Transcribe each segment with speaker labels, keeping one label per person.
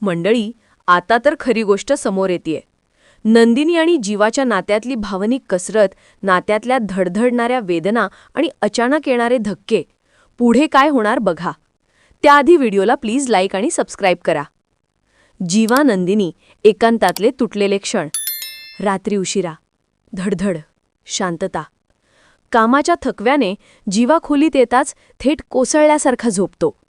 Speaker 1: मंडळी, आता तर खरी गोष्ट समोर येतेय. नंदिनी आणि जीवाच्या नात्यातली भावनिक कसरत, नात्यातल्या धडधडणाऱ्या वेदना आणि अचानक येणारे धक्के. पुढे काय होणार बघा. त्याआधी व्हिडिओला प्लीज लाईक आणि सबस्क्राईब करा. जीवा नंदिनी एकांतातले तुटलेले क्षण. रात्री उशिरा. धडधड. शांतता. कामाच्या थकव्याने जीवा खोलीत येताच थेट कोसळल्यासारखा झोपतो.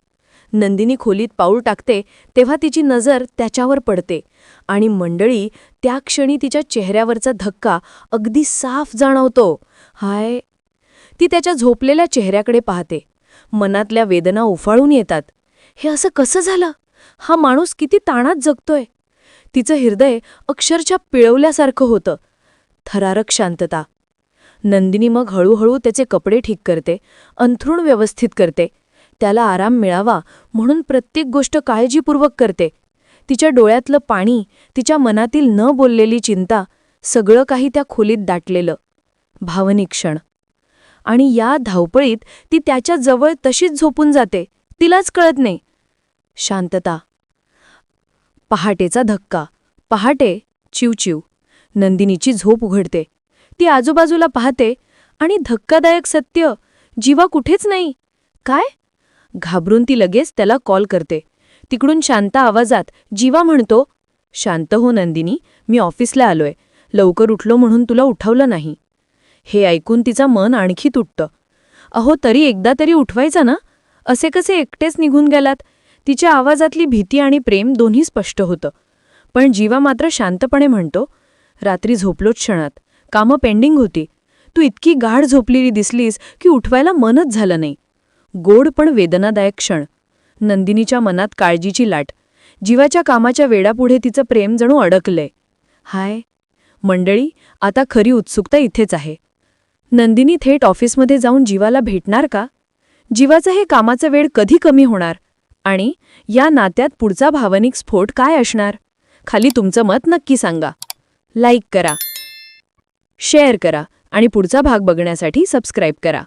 Speaker 1: नंदिनी खोलीत पाऊल टाकते तेव्हा तिची नजर त्याच्यावर पडते आणि मंडळी, त्या क्षणी तिच्या चेहऱ्यावरचा धक्का अगदी साफ जाणवतो. हाय. ती त्याच्या झोपलेल्या चेहऱ्याकडे पाहते. मनातल्या वेदना उफाळून येतात. हे असं कसं झालं? हा माणूस किती ताणात जगतोय. तिचं हृदय अक्षरशः पिळवल्यासारखं होतं. थरारक शांतता. नंदिनी मग हळूहळू त्याचे कपडे ठीक करते, अंथरूण व्यवस्थित करते. त्याला आराम मिळावा म्हणून प्रत्येक गोष्ट काळजीपूर्वक करते. तिच्या डोळ्यातलं पाणी, तिच्या मनातील न बोललेली चिंता, सगळं काही त्या खोलीत दाटलेलं. भावनिक क्षण. आणि या धावपळीत ती त्याच्या जवळ तशीच झोपून जाते. तिलाच कळत नाही. शांतता. पहाटेचा धक्का. पहाटे. चिवचिव. नंदिनीची झोप उघडते. ती आजूबाजूला पाहते आणि धक्कादायक सत्य, जीवा कुठेच नाही. काय? घाबरून ती लगेच त्याला कॉल करते. तिकडून शांत आवाजात जीवा म्हणतो, शांत हो नंदिनी, मी ऑफिसला आलोय. लवकर उठलो म्हणून तुला उठवलं नाही. हे ऐकून तिचं मन आणखी तुटतं. अहो, तरी एकदा तरी उठवायचा ना? असे कसे एकटेच निघून गेलात? तिच्या आवाजातली भीती आणि प्रेम दोन्ही स्पष्ट होतं. पण जीवा मात्र शांतपणे म्हणतो, रात्री झोपलोच क्षणात. कामं पेंडिंग होती. तू इतकी गाढ झोपलेली दिसलीस की उठवायला मनच झालं नाही. गोड पण वेदनादायक क्षण. नंदिनीच्या मनात काळजीची लाट. जीवाच्या कामाच्या वेळापुढे तिचं प्रेम जणू अडकलंय. हाय. मंडळी, आता खरी उत्सुकता इथेच आहे. नंदिनी थेट ऑफिसमध्ये जाऊन जीवाला भेटणार का? जीवाचं हे कामाचं वेळ कधी कमी होणार? आणि या नात्यात पुढचा भावनिक स्फोट काय असणार? खाली तुमचं मत नक्की सांगा. लाईक करा, शेअर करा आणि पुढचा भाग बघण्यासाठी सबस्क्राईब करा.